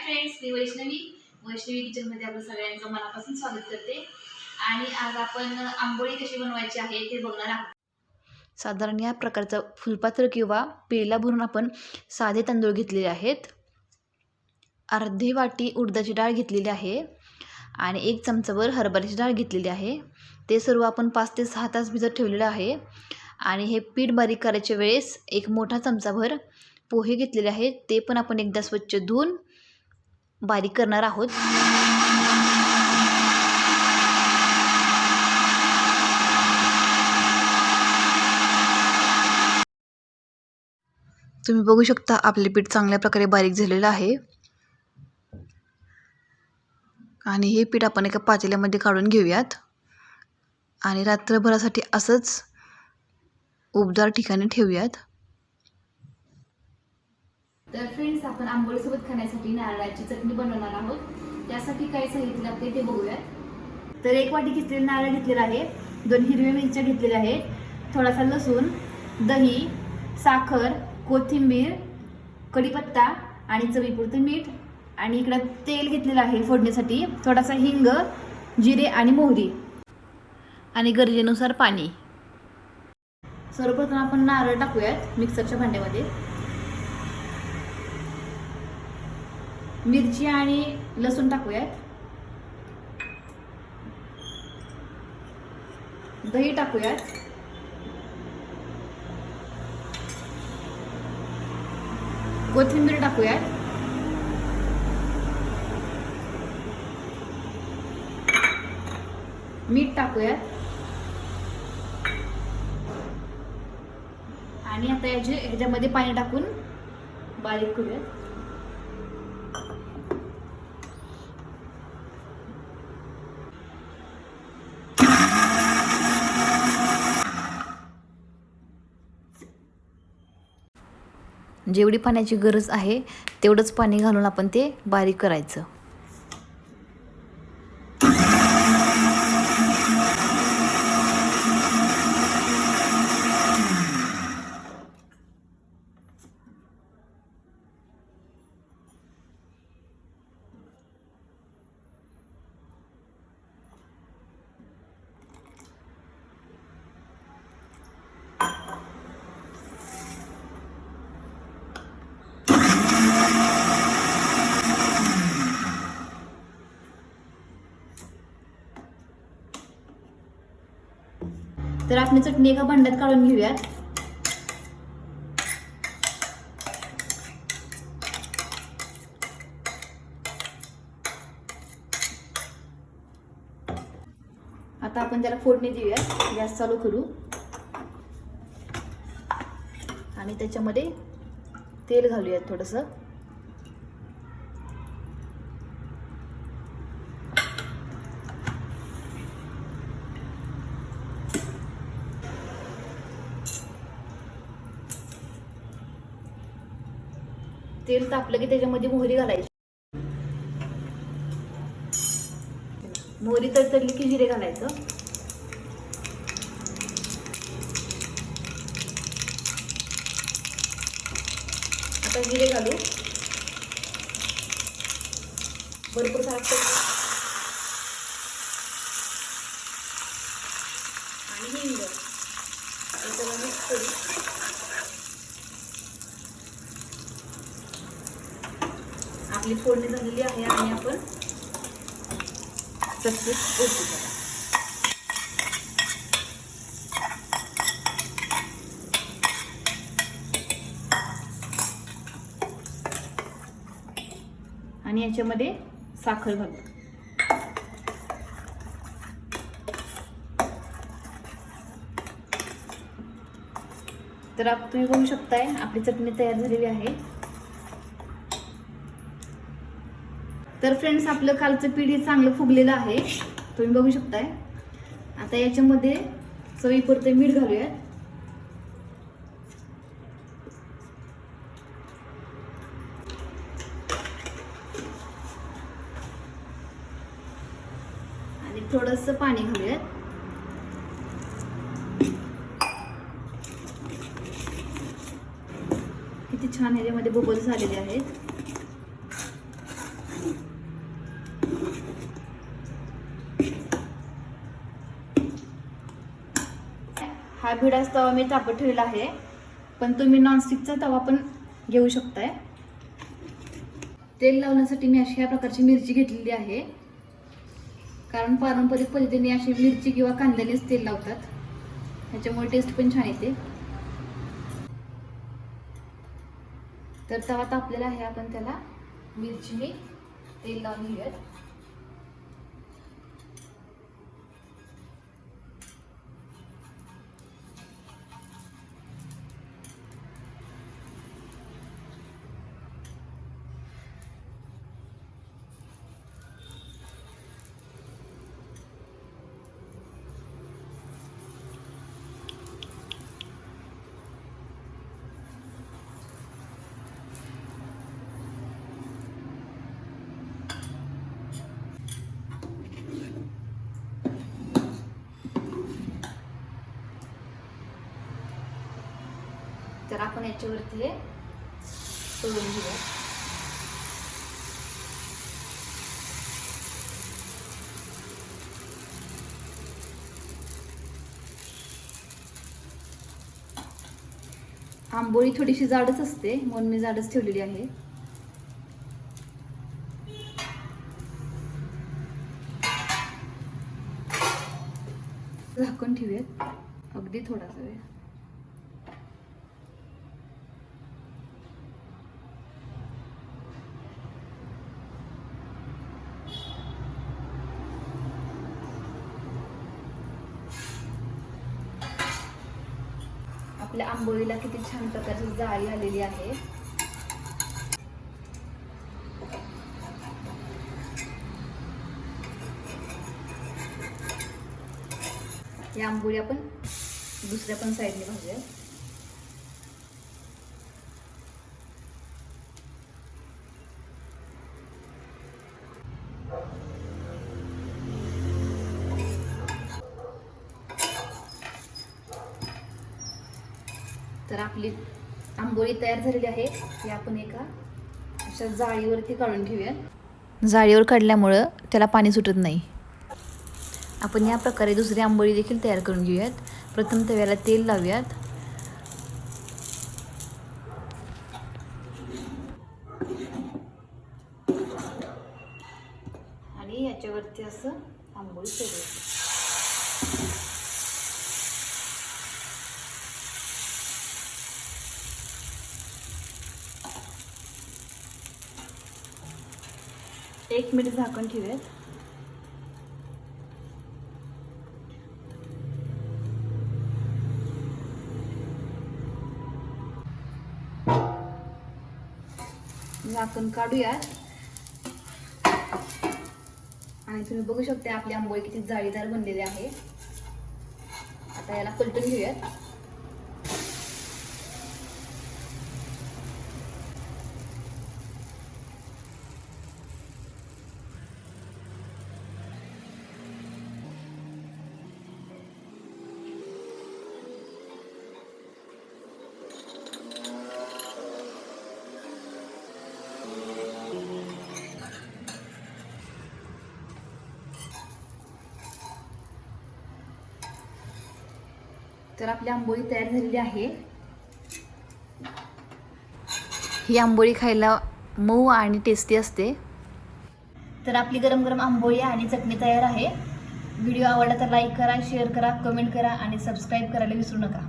Friends, मी वैष्णवी किचनमध्ये आपलं सगळ्यांचं मनापासून स्वागत करते. आणि आज आपण आंबोळी कशी बनवायची आहे ते बघणार आहोत. साधारण या प्रकारचं फुलपात्र किंवा पेला भरून आपण साधे तांदूळ घेतलेले आहेत. अर्धी वाटी उडदाची डाळ घेतलेली आहे आणि 1 चमचाभर हरभऱ्याची डाळ घेतलेली आहे. ते सर्व आपण 5 ते 6 तास भिजत ठेवलेलं आहे. आणि हे पीठ बारीक करायच्या वेळेस 1 मोठा चमचाभर पोहे घेतलेले आहेत. ते पण आपण एकदा स्वच्छ धुवून बारीक करणार आहोत. तुम्ही बघू शकता आपले पीठ चांगल्या प्रकारे बारीक झालेलं आहे. आणि हे पीठ आपण एका पातेल्यामध्ये काढून घेऊयात आणि रात्रभरासाठी असंच उबदार ठिकाणी ठेवूयात. तर फ्रेंड्स, आपण आंबोळीसोबत खाण्यासाठी नारळाची चटणी बनवणार आहोत. त्यासाठी काय साहित्य लागते ते बघूयात. तर 1 वाटी घेतलेला नारळ घेतलेला आहे, 2 हिरव्या मिरच्या घेतलेल्या आहेत, थोडासा लसूण, दही, साखर, कोथिंबीर, कढीपत्ता आणि चवीपुरतं मीठ. आणि इकडं तेल घेतलेलं आहे फोडणीसाठी, थोडासा हिंग, जिरे आणि मोहरी आणि गरजेनुसार पाणी. सर्वप्रथम आपण नारळ टाकूयात मिक्सरच्या भांड्यामध्ये. मिरची आणि लसूण टाकूयात. दही टाकूयात. कोथिंबीर टाकूयात. मीठ टाकूयात. आणि आता ह्याच्यामध्ये पाणी टाकून बारीक करूयात. जेवढी पाण्याची गरज आहे तेवढंच पाणी घालून आपण ते बारीक करायचं. तर आपण चटणी एका भांड्यात काढून घेऊयात. आता आपण त्याला फोडणी देऊयात. गॅस चालू करू आणि त्याच्यामध्ये तेल घालूयात थोडंसं. तेल तापलं की त्याच्यामध्ये मोहरी घालायची. मोहरी तडतडली की जिरे घालायचं. आता जिरे घालू. भरपूर साखर आणि हिंग याच्याला मिक्स करू. आपली फोडणी झालेली आहे आणि आपण चटणी ओतू करा. आणि याच्यामध्ये साखर घालू. तर तुम्ही बघू शकताय आपली चटणी तयार झालेली आहे. तर फ्रेंड्स, आपलं कालचं पीठ हे चांगलं फुगलेलं आहे, तुम्ही बघू शकताय. आता याच्यामध्ये चवीपुरतं मीठ घालूयात. आणि थोडंसं पाणी घालूयात. किती छान ह्याच्यामध्ये बबल्स आलेले आहेत. हा भिडाचा तवा मी तापत ठेवलेला आहे, पण तुम्ही नॉनस्टिकचा तवा पण घेऊ शकताय. तेल लावण्यासाठी मी अशा प्रकारची मिरची घेतलेली आहे, कारण पारंपरिक पद्धतीने अशी मिरची किंवा कांद्यानेच तेल लावतात, ह्याच्यामुळे टेस्ट पण छान येते. तर तवा तापलेला आहे, आपण त्याला मिरची मी तेल लावून घेऊयात. तर आपण याच्यावरती हे तळून घेऊया. आंबोळी थोडीशी जाडच असते, म्हणून मी जाडच ठेवलेली आहे. झाकण ठेवूयात अगदी थोडासा वेळ. आपल्या आंबोळीला किती छान प्रकारची जाळी आलेली आहे. या आंबोळी आपण दुसऱ्या पण साईडने भाजूया. तर आपली आंबोळी तयार झालेली आहे, ती आपण एका अशा जाळीवरती काढून घेऊया. जाळीवर काढल्यामुळं त्याला पाणी सुटत नाही. आपण या प्रकारे दुसरी आंबोळी देखील तयार करून घेऊयात. प्रथम तव्याला तेल लावूयात. आणि याच्यावरती असं आंबोळी ठेवूया. एक मिनिट झाकण ठेवूयात. झाकण काढूयात आणि तुम्ही बघू शकता आपली आंबोळी किती जाळीदार बनलेली आहे. आता याला पलटून घेऊयात. तर आपली आंबोळी तयार झालेली आहे. ही आंबोळी खायला मऊ आणि टेस्टी असते. तर आपली गरम गरम आंबोळी आणि चटणी तयार आहे. व्हिडिओ आवडला तर लाईक करा, शेअर करा, कमेंट करा आणि सबस्क्राईब करायला विसरू नका.